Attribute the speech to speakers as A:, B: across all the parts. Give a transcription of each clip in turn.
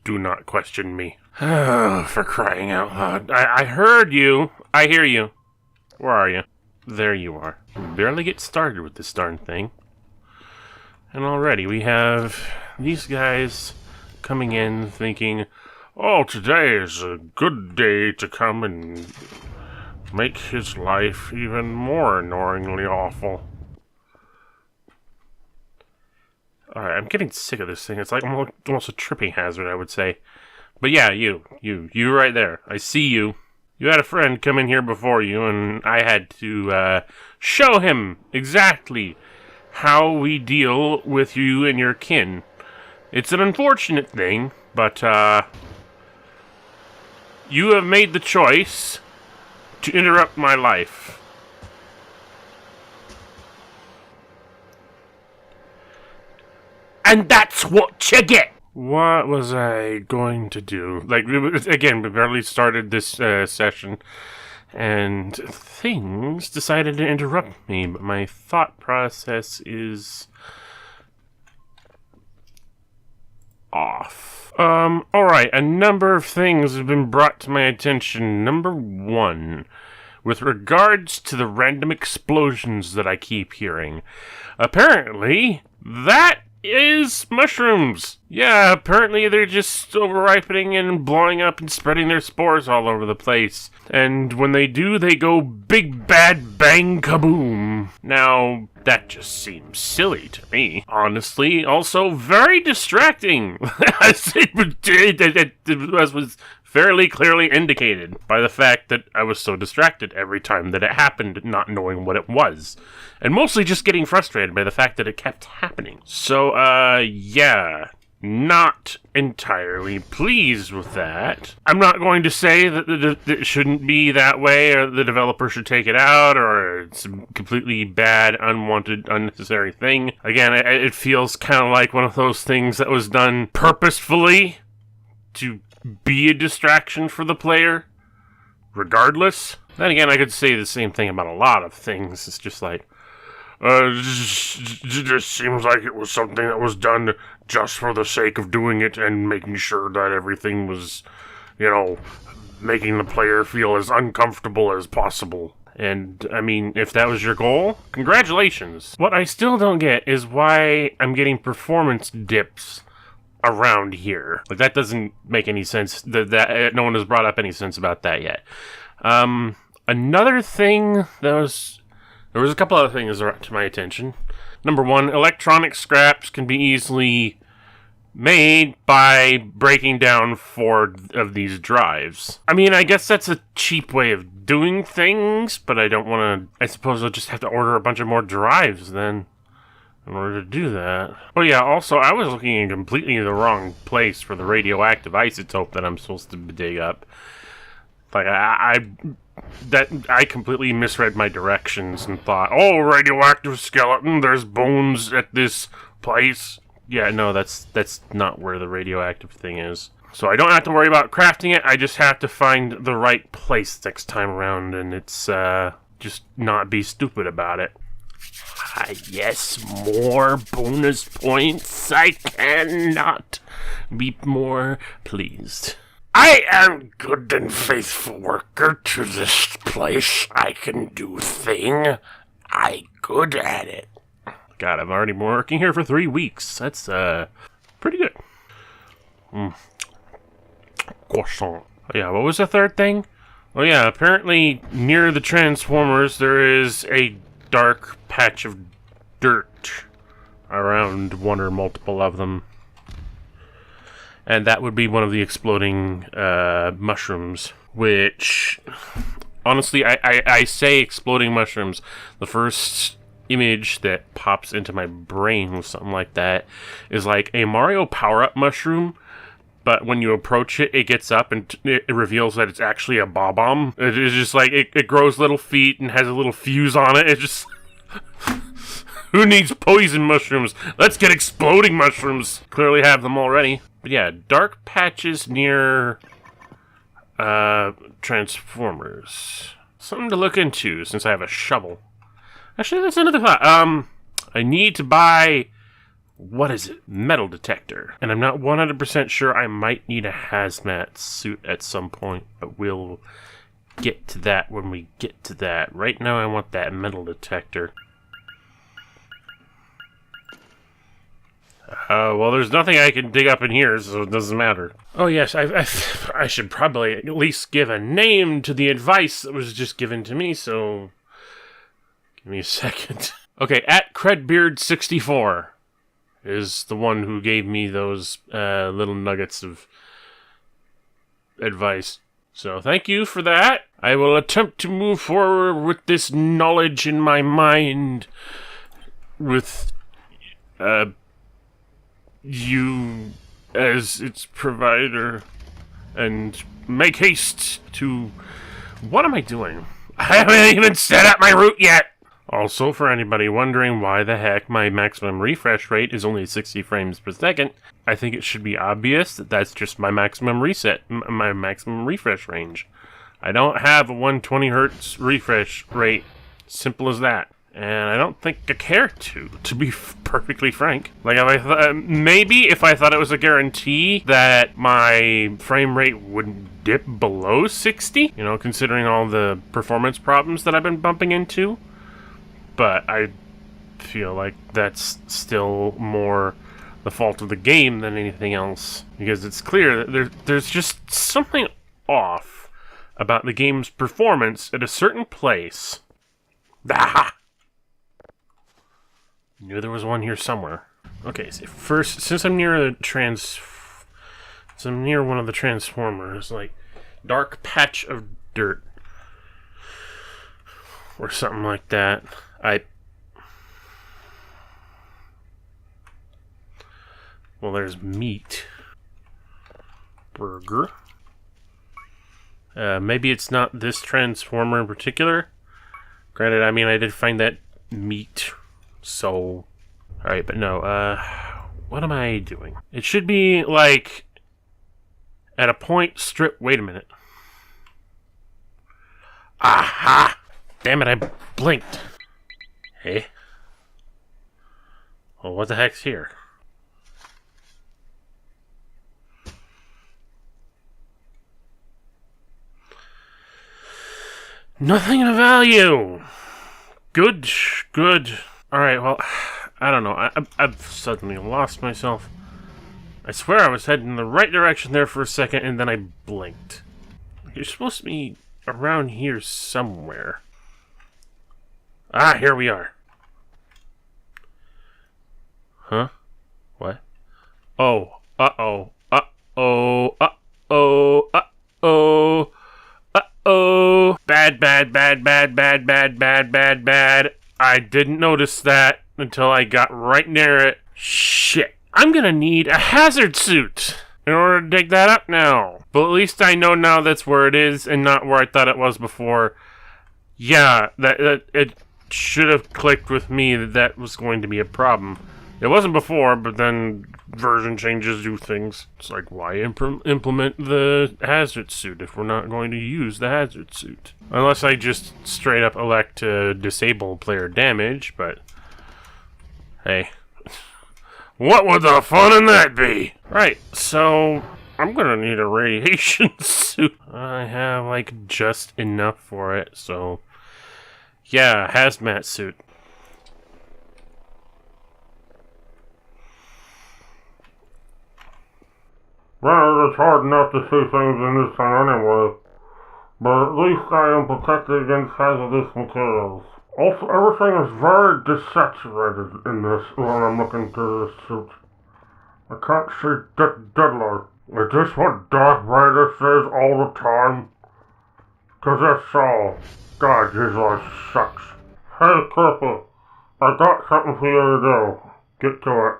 A: Do not question me. For crying out loud. I heard you. I hear you. Where are you? There you are. We barely get started with this darn thing. And already we have these guys coming in thinking, oh, today is a good day to come and make his life even more annoyingly awful. Alright, I'm getting sick of this thing. It's like almost a tripping hazard, I would say. But yeah, you right there. I see you. You had a friend come in here before you, and I had to show him exactly how we deal with you and your kin. It's an unfortunate thing, but you have made the choice to interrupt my life. And that's what you get! What was I going to do? Like, again, we barely started this session, and things decided to interrupt me, but my thought process is off. Alright, a number of things have been brought to my attention. Number one, with regards to the random explosions that I keep hearing. Apparently, that is mushrooms. Yeah, apparently they're just over-ripening and blowing up and spreading their spores all over the place. And when they do, they go big bad bang kaboom. Now, that just seems silly to me. Honestly, also very distracting. As it was fairly clearly indicated by the fact that I was so distracted every time that it happened, not knowing what it was. And mostly just getting frustrated by the fact that it kept happening. So, yeah, not entirely pleased with that. I'm not going to say that it shouldn't be that way, or the developer should take it out, or it's a completely bad, unwanted, unnecessary thing. Again, it feels kind of like one of those things that was done purposefully to be a distraction for the player, regardless. Then again, I could say the same thing about a lot of things. It's just like, it just seems like it was something that was done just for the sake of doing it and making sure that everything was, making the player feel as uncomfortable as possible. And, I mean, if that was your goal, congratulations. What I still don't get is why I'm getting performance dips around here. Like, that doesn't make any sense. That no one has brought up any sense about that yet. Another thing there was a couple other things that brought to my attention. Number one, electronic scraps can be easily made by breaking down 4 of these drives. I mean, I guess that's a cheap way of doing things, but I don't want to. I suppose I'll just have to order a bunch of more drives then in order to do that. Oh yeah, also, I was looking in completely the wrong place for the radioactive isotope that I'm supposed to dig up. Like, I completely misread my directions and thought, oh, radioactive skeleton, there's bones at this place. Yeah, no, that's not where the radioactive thing is. So I don't have to worry about crafting it, I just have to find the right place next time around, and it's, just not be stupid about it. Yes, more bonus points. I cannot be more pleased. I am good and faithful worker to this place. I can do thing. I good at it. God, I've already been working here for 3 weeks. That's, pretty good. Croissant. Oh, yeah, what was the third thing? Oh yeah, apparently near the Transformers there is a dark patch of dirt around one or multiple of them. And that would be one of the exploding mushrooms, which, honestly, I say exploding mushrooms. The first image that pops into my brain with something like that is like a Mario power-up mushroom, but when you approach it, it gets up and it reveals that it's actually a bomb. It is just like, it grows little feet and has a little fuse on it. It just... Who needs poison mushrooms? Let's get exploding mushrooms. Clearly have them already. But yeah, dark patches near Transformers. Something to look into since I have a shovel. Actually, that's another thought. I need to buy What is it? Metal detector. And I'm not 100% sure I might need a hazmat suit at some point, but we'll get to that when we get to that. Right now I want that metal detector. Well, there's nothing I can dig up in here, so it doesn't matter. Oh yes, I should probably at least give a name to the advice that was just given to me, so give me a second. Okay, at Credbeard64 is the one who gave me those little nuggets of advice. So thank you for that. I will attempt to move forward with this knowledge in my mind with you as its provider, and make haste to... What am I doing? I haven't even set up my route yet! Also, for anybody wondering why the heck my maximum refresh rate is only 60 frames per second, I think it should be obvious that that's just my maximum my maximum refresh range. I don't have a 120 hertz refresh rate. Simple as that. And I don't think I care to be perfectly frank. Like, maybe if I thought it was a guarantee that my frame rate would dip below 60, you know, considering all the performance problems that I've been bumping into. But I feel like that's still more the fault of the game than anything else. Because it's clear that there's just something off about the game's performance at a certain place. Aha! Knew there was one here somewhere. Okay, so first, since I'm near one of the transformers, like dark patch of dirt or something like that. Well, there's meat. Burger. Maybe it's not this transformer in particular. Granted, I mean, I did find that meat. So, alright, but no, what am I doing? It should be, like, at a point strip. Wait a minute. Aha! Damn it, I blinked. Hey? Well, what the heck's here? Nothing of value! Good. Alright, well, I don't know. I've suddenly lost myself. I swear I was heading in the right direction there for a second, and then I blinked. You're supposed to be around here somewhere. Ah, here we are. Huh? What? Oh. Uh-oh. Uh-oh. Uh-oh. Uh-oh. Uh-oh. Bad. I didn't notice that until I got right near it. Shit. I'm gonna need a hazard suit in order to dig that up now. But at least I know now that's where it is and not where I thought it was before. Yeah, that it should have clicked with me that was going to be a problem. It wasn't before, but then version changes do things. It's like, why implement the hazard suit if we're not going to use the hazard suit? Unless I just straight up elect to disable player damage, but hey. What would the fun in that be? Right, so I'm gonna need a radiation suit. I have, like, just enough for it, so yeah, hazmat suit.
B: Well, it's hard enough to see things in this thing anyway, but at least I am protected against hazardous materials. Also, everything is very desaturated in this when I'm looking through this suit. I can't see deadlight. Is this what Darth Vader says all the time? 'Cause that's all. God, his life sucks. Hey, Clipper, I got something for you to do. Get to it.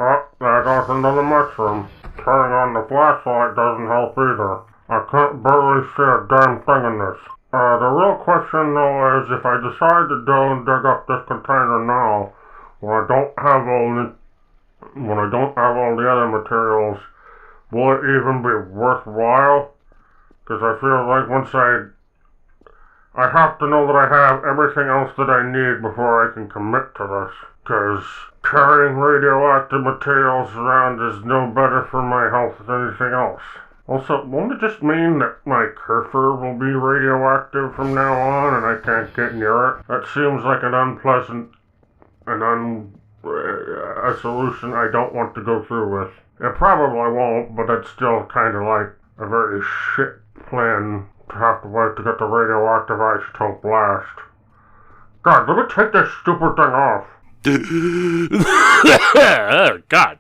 B: Oh, there goes another mushroom. Turning on the flashlight doesn't help either. I can't barely see a damn thing in this. The real question though is if I decide to go and dig up this container now, when I don't have all the other materials, will it even be worthwhile? Because I feel like once I I have to know that I have everything else that I need before I can commit to this. Because carrying radioactive materials around is no better for my health than anything else. Also, won't it just mean that my Kerfer will be radioactive from now on and I can't get near it? That seems like an unpleasant and a solution I don't want to go through with. It probably won't, but it's still kind of like a very shit plan to have to wait to get the radioactive isotope blast. God, let me take this stupid thing off.
A: Oh, God.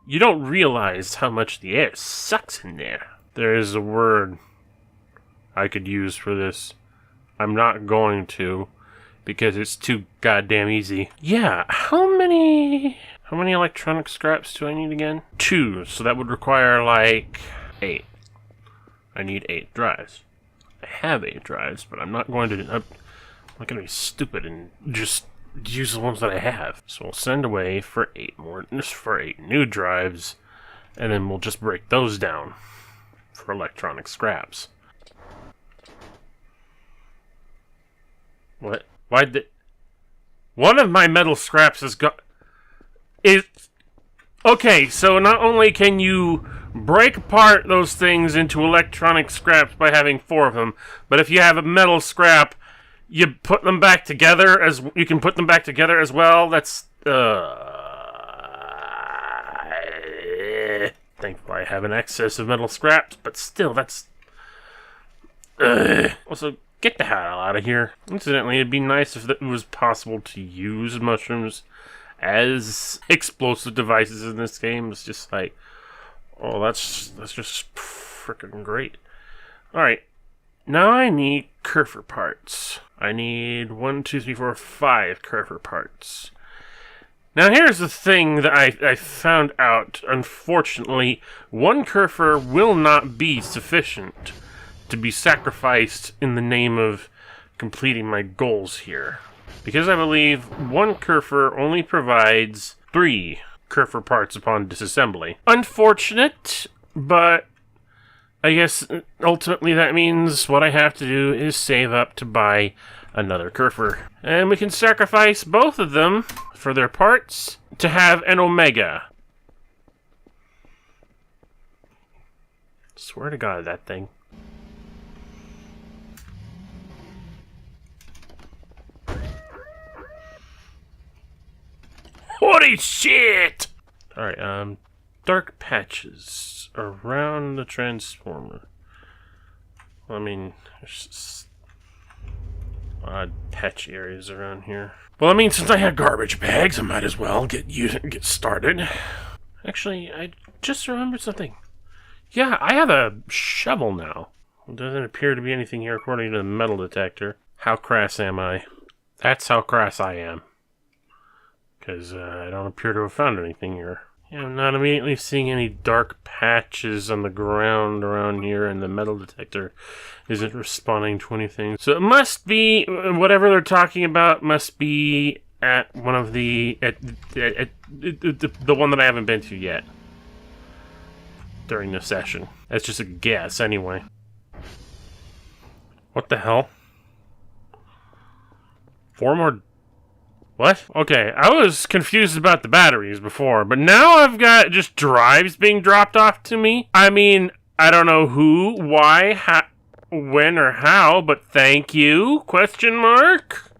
A: You don't realize how much the air sucks in there. There is a word I could use for this. I'm not going to, because it's too goddamn easy. Yeah, how many electronic scraps do I need again? 2, so that would require, like, 8. I need 8 drives. I have 8 drives, but I'm not going to be stupid and just use the ones that I have. So we'll send away for 8 new drives, and then we'll just break those down for electronic scraps. What? One of my metal scraps is okay, so not only can you break apart those things into electronic scraps by having 4 of them, but if you have a metal scrap, you put them back together you can put them back together as well. That's thankfully I have an excess of metal scraps, but still, that's also, get the hell out of here. Incidentally, it'd be nice if it was possible to use mushrooms as explosive devices in this game. It's just like, oh, that's just freaking great. Alright, now I need Kerfer parts. I need 5 Kerfer parts. Now here's the thing that I found out. Unfortunately, 1 Kerfer will not be sufficient to be sacrificed in the name of completing my goals here. Because I believe 1 Kerfer only provides 3 Kerfer parts upon disassembly. Unfortunate, but I guess ultimately that means what I have to do is save up to buy another Kerfer. And we can sacrifice both of them for their parts to have an Omega. Swear to God, that thing. Holy shit! Alright, dark patches around the transformer. I mean, there's just odd patchy areas around here. Well, I mean, since I had garbage bags, I might as well get started. Actually, I just remembered something. Yeah, I have a shovel now. There doesn't appear to be anything here according to the metal detector. How crass am I? That's how crass I am. Because I don't appear to have found anything here. Yeah, I'm not immediately seeing any dark patches on the ground around here, and the metal detector isn't responding to anything. So it must be, whatever they're talking about must be at one of the one that I haven't been to yet during this session. That's just a guess anyway. What the hell? 4 more... What? Okay, I was confused about the batteries before, but now I've got just drives being dropped off to me. I mean, I don't know who, why, how, when, or how, but thank you? Question mark?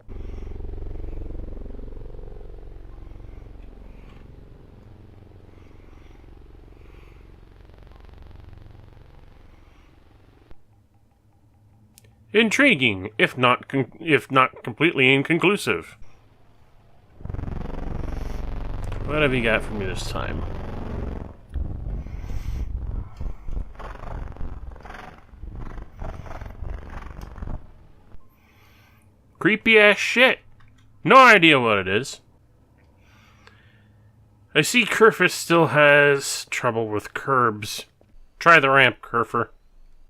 A: Intriguing, if not completely inconclusive. What have you got for me this time? Creepy ass shit. No idea what it is. I see Kerfer still has trouble with curbs. Try the ramp, Kerfer.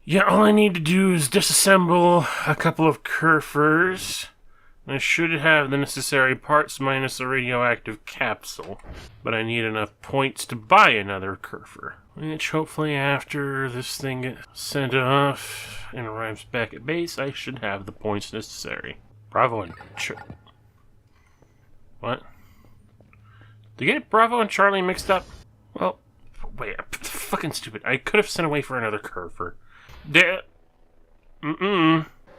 A: Yeah, all I need to do is disassemble a couple of Kerfers, I should have the necessary parts minus a radioactive capsule, but I need enough points to buy another Kerfer. Which hopefully after this thing gets sent off and arrives back at base, I should have the points necessary. Bravo and what? Did you get Bravo and Charlie mixed up? Well, wait, I'm fucking stupid. I could have sent away for another Kerfer.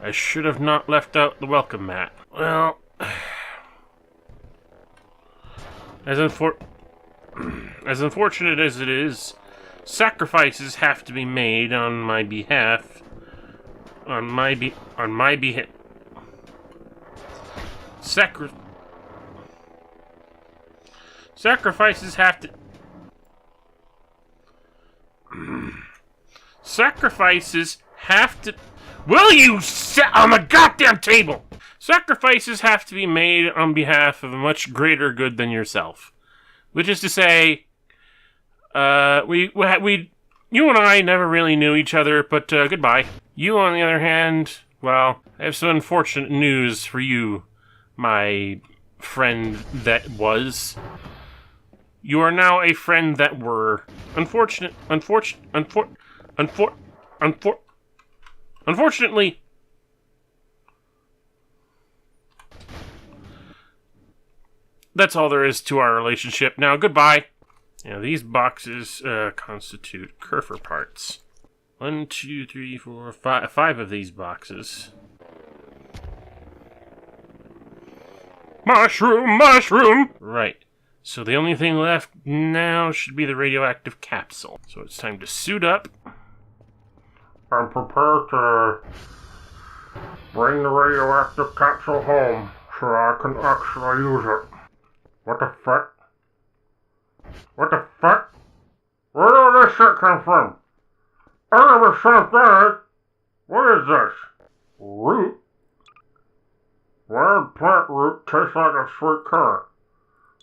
A: I should have not left out the welcome mat. Well, as unfortunate as it is, sacrifices have to be made on my behalf. On my behalf. Sacrifices have to. Sacrifices have to. Will you sit on the goddamn table? Sacrifices have to be made on behalf of a much greater good than yourself. Which is to say, you and I never really knew each other, but goodbye. You, on the other hand, well, I have some unfortunate news for you, my friend that was. You are now a friend that were. Unfortunately, that's all there is to our relationship. Now, goodbye. Now, these boxes constitute Kerfer parts. 1, 2, 3, 4, 5. 5 of these boxes. Mushroom! Right. So the only thing left now should be the radioactive capsule. So it's time to suit up.
B: I'm prepared to bring the radioactive capsule home so I can actually use it. What the fuck? What the fuck? Where did this shit come from? I never sent that. What is this? Root? Wild plant root tastes like a sweet carrot.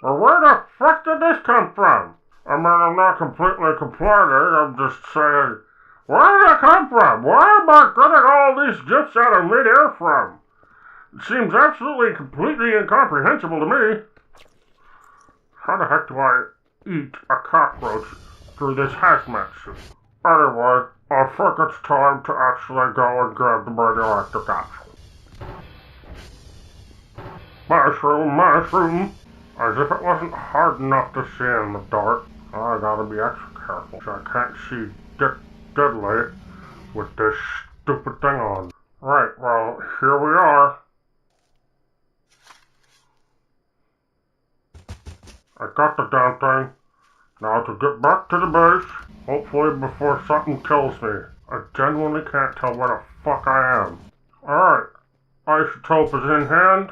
B: Well, where the fuck did this come from? I mean, I'm not completely complaining, I'm just saying, where did it come from? Where am I getting all these gifts out of mid-air from? It seems absolutely completely incomprehensible to me. How the heck do I eat a cockroach through this hazmat suit? Anyway, I think it's time to actually go and grab the radioactive capsule. Mushroom. As if it wasn't hard enough to see in the dark, I gotta be extra careful so I can't see deadly with this stupid thing on. Right, well, here we are. I got the damn thing. Now to get back to the base, hopefully before something kills me. I genuinely can't tell where the fuck I am. Alright, isotope is in hand.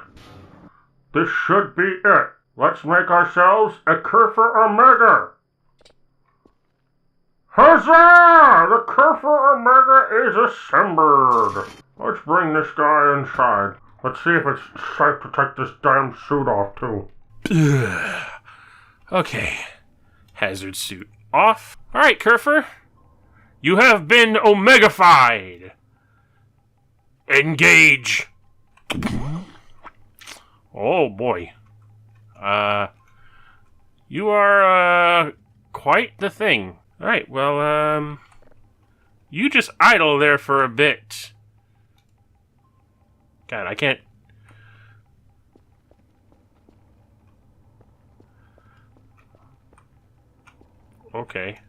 B: This should be it. Let's make ourselves a Kerfer Omega! Huzzah! The Kerfer Omega is assembled! Let's bring this guy inside. Let's see if it's safe to take this damn suit off, too.
A: Okay. Hazard suit off. Alright, Kerfer. You have been Omegafied! Engage! Oh, boy. You are, quite the thing. Alright, well, you just idle there for a bit. God, I can't... Okay.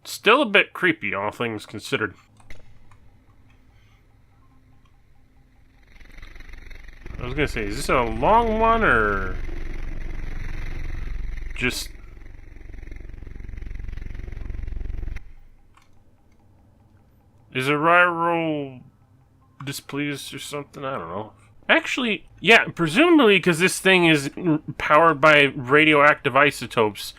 A: Still a bit creepy, all things considered. I was gonna say, is this a long one, or... just... Is it Ryro displeased or something? I don't know. Actually, yeah, presumably because this thing is powered by radioactive isotopes,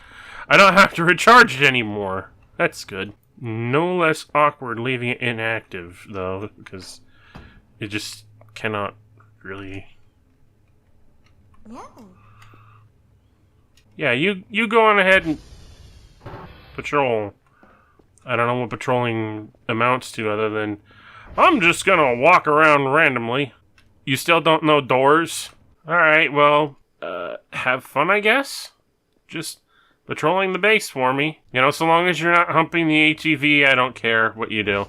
A: I don't have to recharge it anymore. That's good. No less awkward leaving it inactive, though, because it just cannot really...
C: No.
A: Yeah, you go on ahead and patrol. I don't know what patrolling amounts to other than I'm just gonna walk around randomly. You still don't know doors? Alright, well, have fun, I guess? Just patrolling the base for me. You know, so long as you're not humping the ATV, I don't care what you do.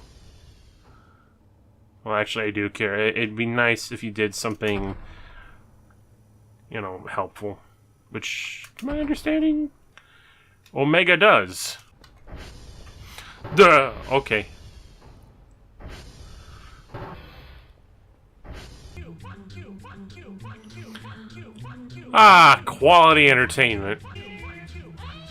A: Well, actually, I do care. It'd be nice if you did something, you know, helpful. Which, to my understanding, Omega does. Duh! Okay. Ah, quality entertainment.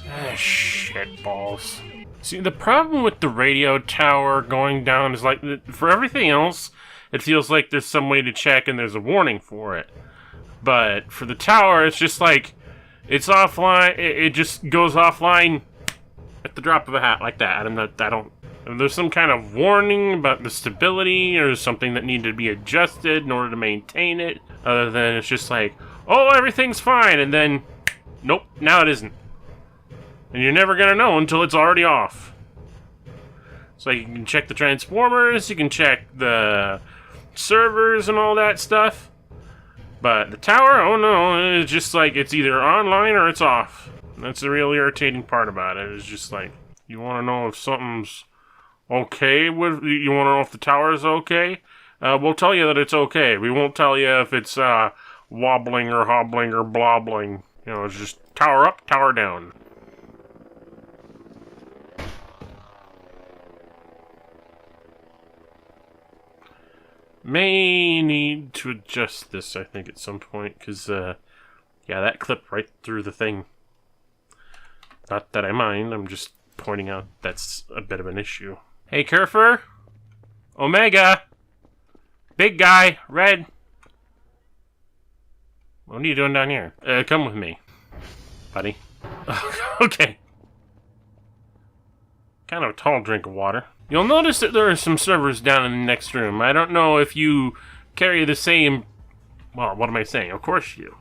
A: Ah, shit balls. See, the problem with the radio tower going down is like, for everything else, it feels like there's some way to check and there's a warning for it. But for the tower, it's just like, it's offline, it just goes offline at the drop of a hat like that. If there's some kind of warning about the stability or something that needed to be adjusted in order to maintain it, other than it's just like, oh, everything's fine, and then, nope, now it isn't. And you're never gonna know until it's already off. So you can check the transformers, you can check the servers and all that stuff. But the tower, oh no, it's just like, it's either online or it's off. That's the real irritating part about it. It's just like, you want to know if something's okay with, you want to know if the tower is okay? We'll tell you that it's okay. We won't tell you if it's wobbling or hobbling or blobbling. You know, it's just tower up, tower down. May need to adjust this, I think, at some point, because, yeah, that clipped right through the thing. Not that I mind, I'm just pointing out that's a bit of an issue. Hey, Kerfer! Omega! Big guy, red! What are you doing down here? Come with me, buddy. Okay. Kind of a tall drink of water. You'll notice that there are some servers down in the next room. I don't know if you carry the same... Well, what am I saying? Of course you.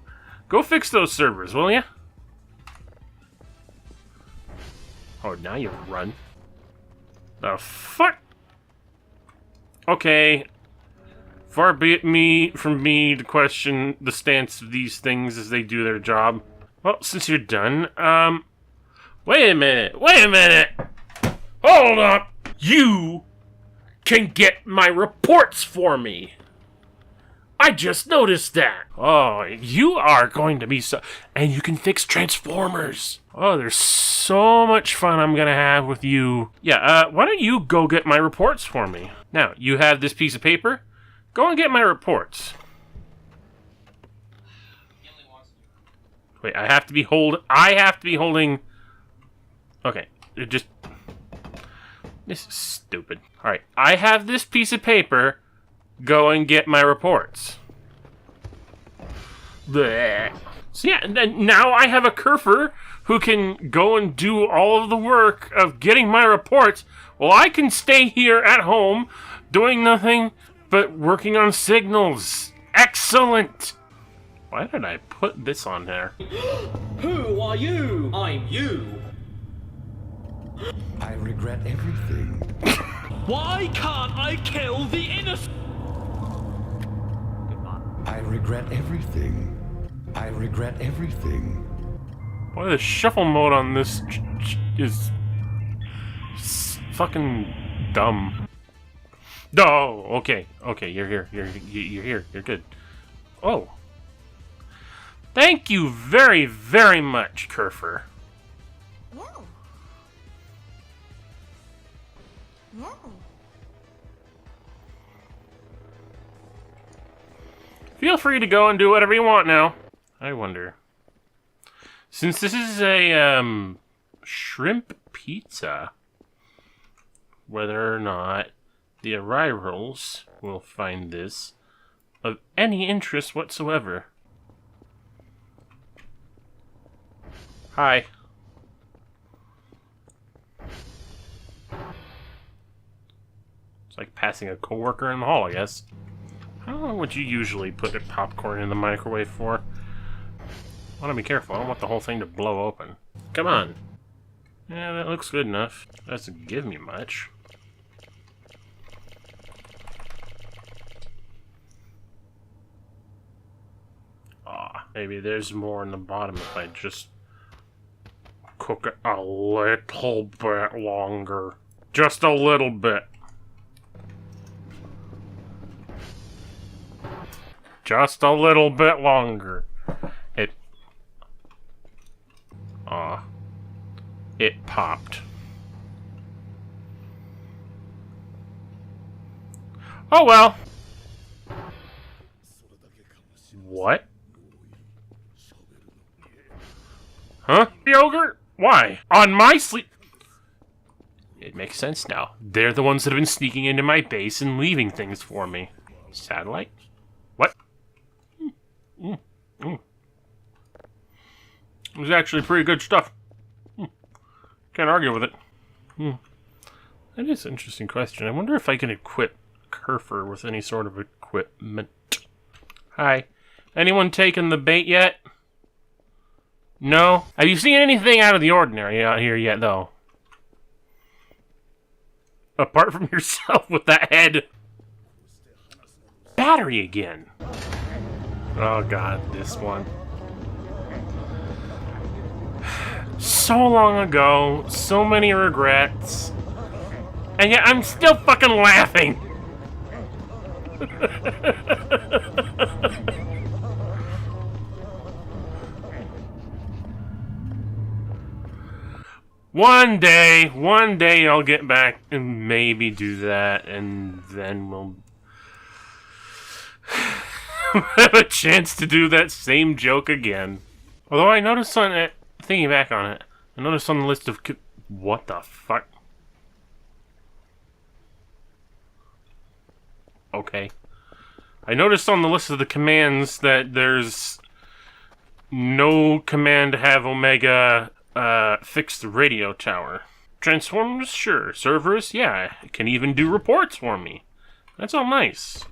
A: Go fix those servers, will ya? Oh, now you run. The fuck? Okay. Far be it from me to question the stance of these things as they do their job. Well, since you're done, wait a minute! Hold up! You can get my reports for me! I just noticed that! Oh, you are going to be so... And you can fix transformers! Oh, there's so much fun I'm gonna have with you. Yeah, why don't you go get my reports for me? Now, you have this piece of paper. Go and get my reports. Wait, I have to be holding... Okay, just... This is stupid. Alright, I have this piece of paper. Go and get my reports. Blech. So yeah, and then now I have a Kerfer who can go and do all of the work of getting my reports, while I can stay here at home doing nothing but working on signals. Excellent! Why did I put this on there?
D: Who are you? I'm you.
E: I regret everything.
D: Why can't I kill the innocent?
E: I regret everything. I regret everything.
A: Boy, the shuffle mode on this is fucking dumb. Oh, okay, you're here. You're here. You're good. Oh, thank you very, very much, Kerfer.
C: No. No.
A: Feel free to go and do whatever you want now. I wonder, since this is a shrimp pizza, whether or not the arrivals will find this of any interest whatsoever. Hi. It's like passing a coworker in the hall, I guess. How long would you usually put popcorn in the microwave for? I want to be careful. I don't want the whole thing to blow open. Come on. Yeah, that looks good enough. Doesn't give me much. Maybe there's more in the bottom if I just cook it a little bit longer. Just a little bit. Just a little bit longer. It popped. Oh well. What? Huh? Yogurt? Why? On my sleep? It makes sense now. They're the ones that have been sneaking into my base and leaving things for me. Satellite? What? It was actually pretty good stuff. Can't argue with it. That is an interesting question. I wonder if I can equip Kerfer with any sort of equipment. Hi. Anyone taken the bait yet? No? Have you seen anything out of the ordinary out here yet, though? Apart from yourself with that head. Battery again. Oh god, this one. So long ago, so many regrets, and yet I'm still fucking laughing. One day I'll get back and maybe do that, and then we'll have a chance to do that same joke again. Although I noticed on it, thinking back on it, I noticed on the list of... What the fuck? Okay. I noticed on the list of the commands that there's no command to have Omega fix the radio tower. Transformers, sure. Servers, yeah. It can even do reports for me. That's all nice.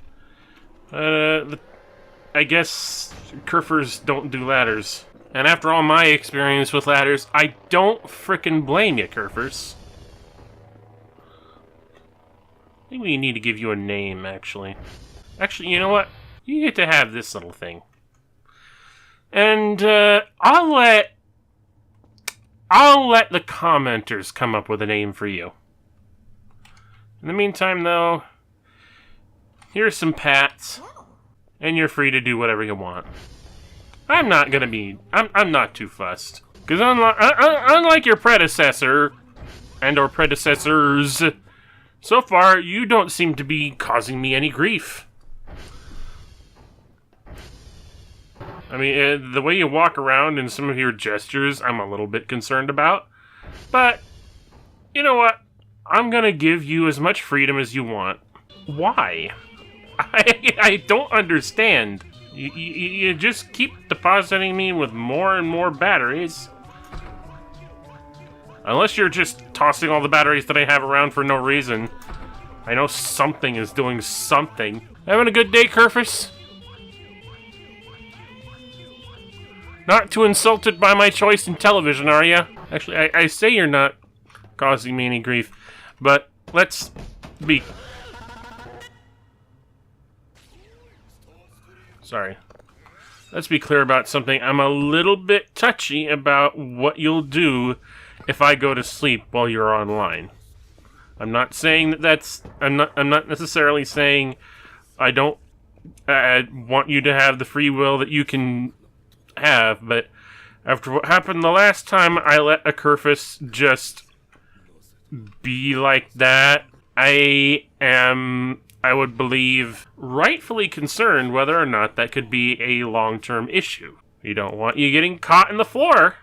A: I guess Kerfers don't do ladders. And after all my experience with ladders, I don't frickin' blame you, Kerfers. I think we need to give you a name, actually. Actually, you know what? You get to have this little thing. And, I'll let the commenters come up with a name for you. In the meantime, though, here's some pats. And you're free to do whatever you want. I'm not too fussed. Because unlike your predecessor, and or predecessors, so far, you don't seem to be causing me any grief. I mean, the way you walk around and some of your gestures, I'm a little bit concerned about. But, you know what? I'm gonna give you as much freedom as you want. Why? I don't understand. You just keep depositing me with more and more batteries. Unless you're just tossing all the batteries that I have around for no reason. I know something is doing something. Having a good day, Kerfus? Not too insulted by my choice in television, are you? Actually, I say you're not causing me any grief, but let's be... Sorry. Let's be clear about something. I'm a little bit touchy about what you'll do if I go to sleep while you're online. I'm not saying that I'm not necessarily saying I don't want you to have the free will that you can have, but after what happened the last time I let a Kerfus just be like that, I would believe, rightfully concerned whether or not that could be a long-term issue. We don't want you getting caught in the floor.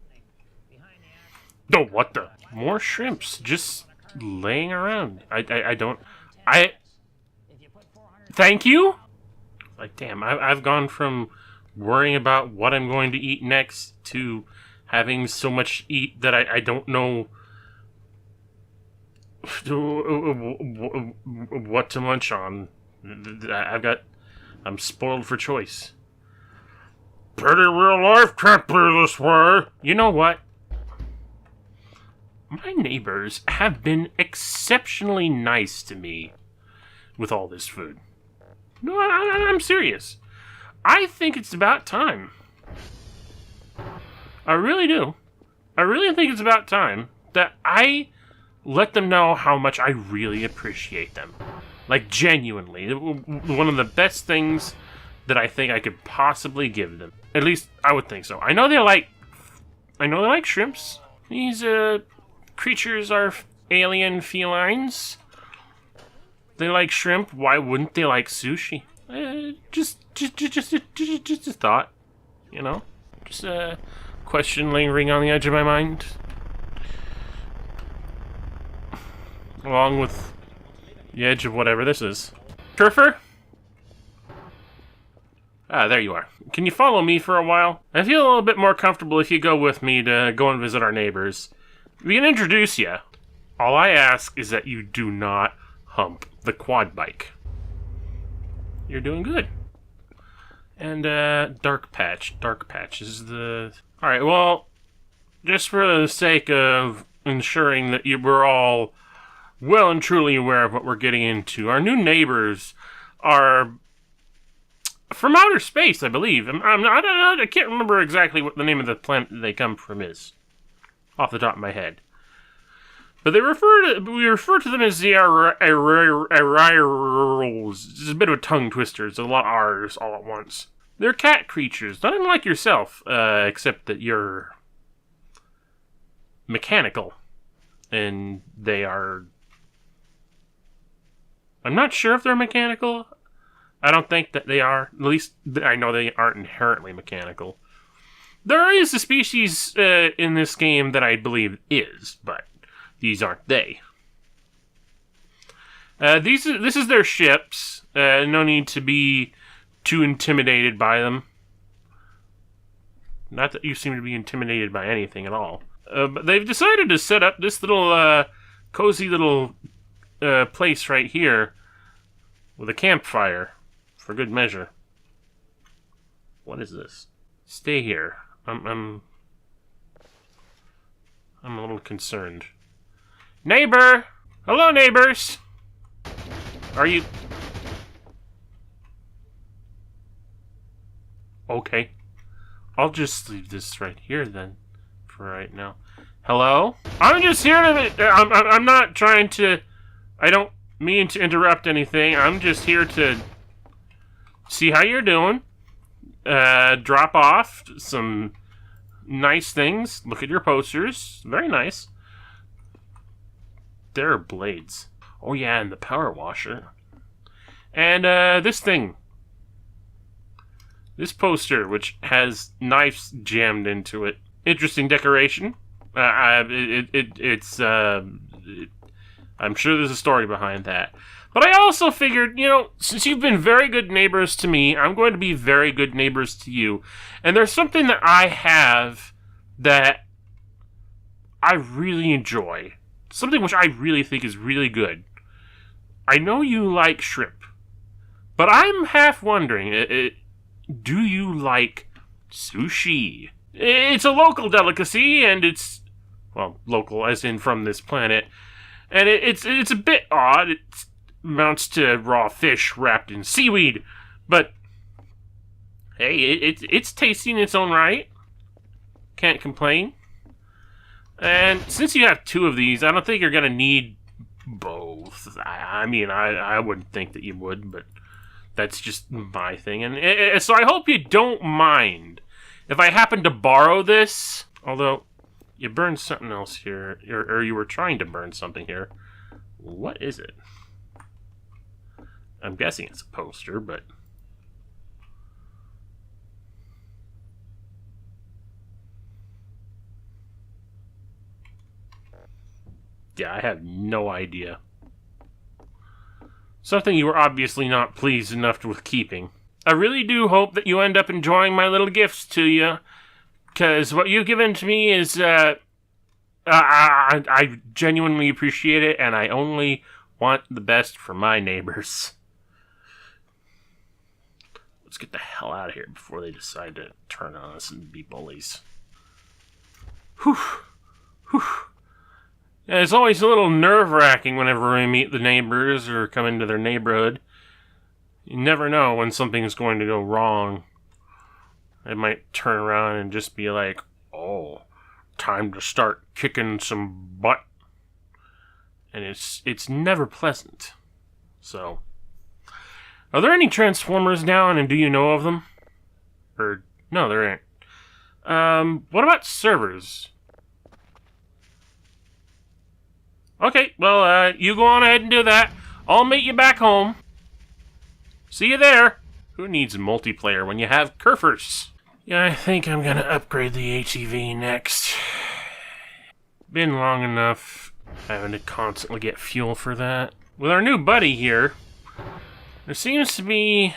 A: Oh, what the? More shrimps just laying around. I don't... Thank you? Like, damn, I've gone from worrying about what I'm going to eat next to having so much eat that I don't know what to munch on. I'm spoiled for choice. Pretty real life can't be this way. You know what? My neighbors have been exceptionally nice to me with all this food. No, I'm serious. I think it's about time. I really do. I really think it's about time that I let them know how much I really appreciate them. Like, genuinely. One of the best things that I think I could possibly give them. At least, I would think so. I know they like shrimps. These, creatures are alien felines. They like shrimp. Why wouldn't they like sushi? Just a thought. You know? Just a question lingering on the edge of my mind. Along with the edge of whatever this is. Turfer? Ah, there you are. Can you follow me for a while? I feel a little bit more comfortable if you go with me to go and visit our neighbors. We can introduce you. All I ask is that you do not hump the quad bike. You're doing good. And, Dark Patch. Dark Patch is the... Alright, well, just for the sake of ensuring that we're all well and truly aware of what we're getting into, our new neighbors are from outer space, I believe. I can't remember exactly what the name of the planet they come from is, off the top of my head. But we refer to them as the Arrirals. It's a bit of a tongue twister. It's a lot of R's all at once. They're cat creatures, not unlike yourself, except that you're mechanical. And they are... I'm not sure if they're mechanical. I don't think that they are. At least, I know they aren't inherently mechanical. There is a species in this game that I believe is, but these aren't they. This is their ships. No need to be too intimidated by them. Not that you seem to be intimidated by anything at all. But they've decided to set up this little cozy little place right here with a campfire for good measure. What is this? Stay here. I'm a little concerned. Neighbor! Hello, neighbors! Are you... Okay. I'll just leave this right here then, for right now. Hello? I'm just here to... I'm not trying to... I don't mean to interrupt anything. I'm just here to see how you're doing. Drop off some nice things. Look at your posters. Very nice. There are blades. Oh yeah, and the power washer. And this thing. This poster, which has knives jammed into it. Interesting decoration. I'm sure there's a story behind that. But I also figured, you know, since you've been very good neighbors to me, I'm going to be very good neighbors to you. And there's something that I have that I really enjoy. Something which I really think is really good. I know you like shrimp. But I'm half wondering, do you like sushi? It's a local delicacy, and it's, well, local as in from this planet. And it's a bit odd. It amounts to raw fish wrapped in seaweed. But, hey, it's tasty in its own right. Can't complain. And since you have two of these, I don't think you're going to need both. I mean, I wouldn't think that you would, but that's just my thing. And so I hope you don't mind if I happen to borrow this. Although, you burned something else here, or you were trying to burn something here. What is it? I'm guessing it's a poster, but... yeah, I have no idea. Something you were obviously not pleased enough with keeping. I really do hope that you end up enjoying my little gifts to you, because what you've given to me is, I genuinely appreciate it, and I only want the best for my neighbors. Let's get the hell out of here before they decide to turn on us and be bullies. Whew. Whew. Yeah, it's always a little nerve-wracking whenever we meet the neighbors or come into their neighborhood. You never know when something's going to go wrong. They might turn around and just be like, oh, time to start kicking some butt. And it's never pleasant. So, are there any Transformers down, and do you know of them? Or, no, there ain't. What about servers? Okay, well, you go on ahead and do that. I'll meet you back home. See you there. Who needs multiplayer when you have Kerfers? Yeah, I think I'm gonna upgrade the HEV next. Been long enough having to constantly get fuel for that. With our new buddy here, there seems to be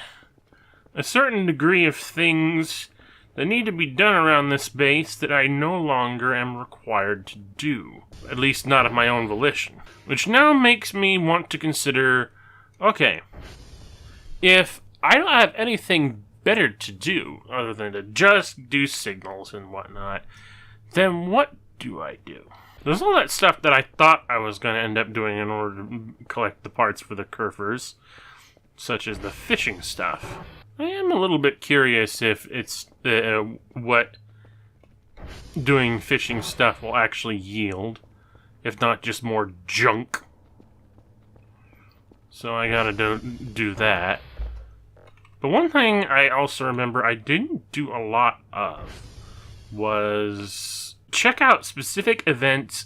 A: a certain degree of things that need to be done around this base that I no longer am required to do. At least not of my own volition. Which now makes me want to consider, okay, if I don't have anything better to do other than to just do signals and whatnot, then what do I do? There's all that stuff that I thought I was going to end up doing in order to collect the parts for the Kerfers, such as the fishing stuff. I am a little bit curious if it's what doing fishing stuff will actually yield, if not just more junk. So I gotta do that. But one thing I also remember I didn't do a lot of was check out specific events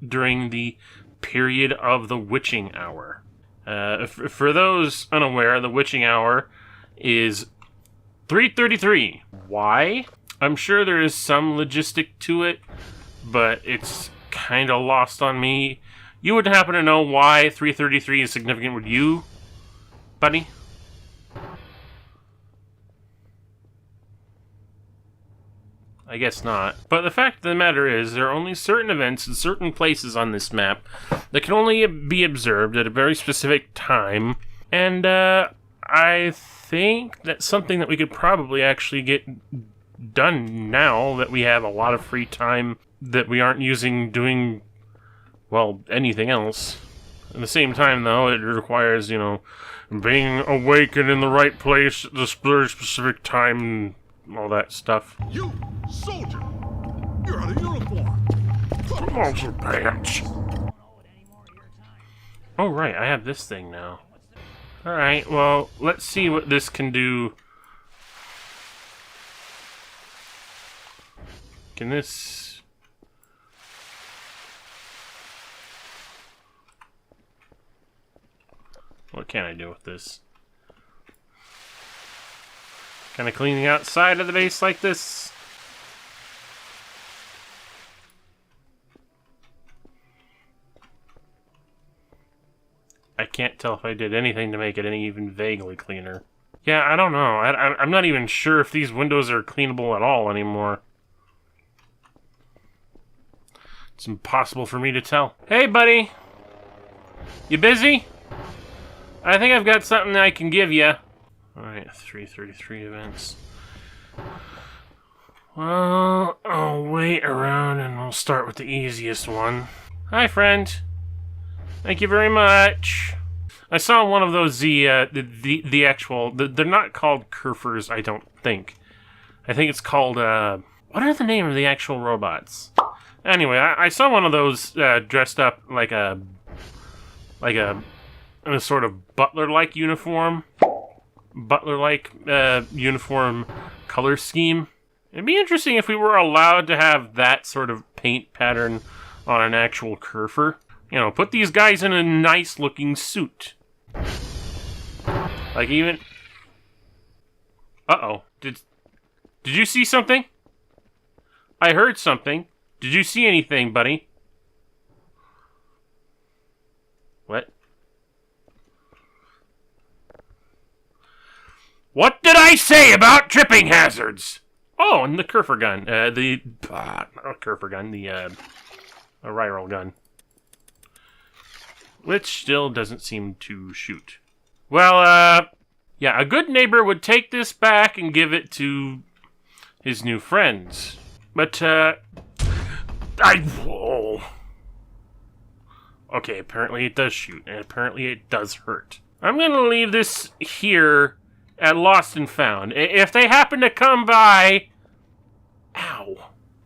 A: during the period of the witching hour. For those unaware, the witching hour is 3:33. Why? I'm sure there is some logistic to it, but it's kind of lost on me. You would happen to know why 3:33 is significant with you, buddy? I guess not. But the fact of the matter is, there are only certain events in certain places on this map that can only be observed at a very specific time. And I think that's something that we could probably actually get done now that we have a lot of free time that we aren't using doing, well, anything else. At the same time, though, it requires, being awake and in the right place at this very specific time and all that stuff.
F: You, soldier! You're out of uniform!
A: Come on, your pants! Oh, right, I have this thing now. Alright, well, let's see what this can do. Can this... What can I do with this? Can I clean the outside of the base like this? I can't tell if I did anything to make it any even vaguely cleaner. Yeah, I don't know. I'm not even sure if these windows are cleanable at all anymore. It's impossible for me to tell. Hey, buddy! You busy? I think I've got something I can give you. Alright, 3:33 events. Well, I'll wait around and we'll start with the easiest one. Hi, friend. Thank you very much. I saw one of those, the actual, they're not called Kerfers, I don't think. I think it's called, what are the name of the actual robots? Anyway, I saw one of those dressed up like a sort of butler-like uniform. Butler-like uniform color scheme. It'd be interesting if we were allowed to have that sort of paint pattern on an actual Kerfer. Put these guys in a nice-looking suit. Like even... Uh-oh. Did you see something? I heard something. Did you see anything, buddy? What? What did I say about tripping hazards? Oh, and the Kerfer gun. Not Kerfer gun, the Riral gun. Which still doesn't seem to shoot. Well, yeah, a good neighbor would take this back and give it to his new friends. But, whoa. Okay, apparently it does shoot, and apparently it does hurt. I'm gonna leave this here at Lost and Found. If they happen to come by... Ow.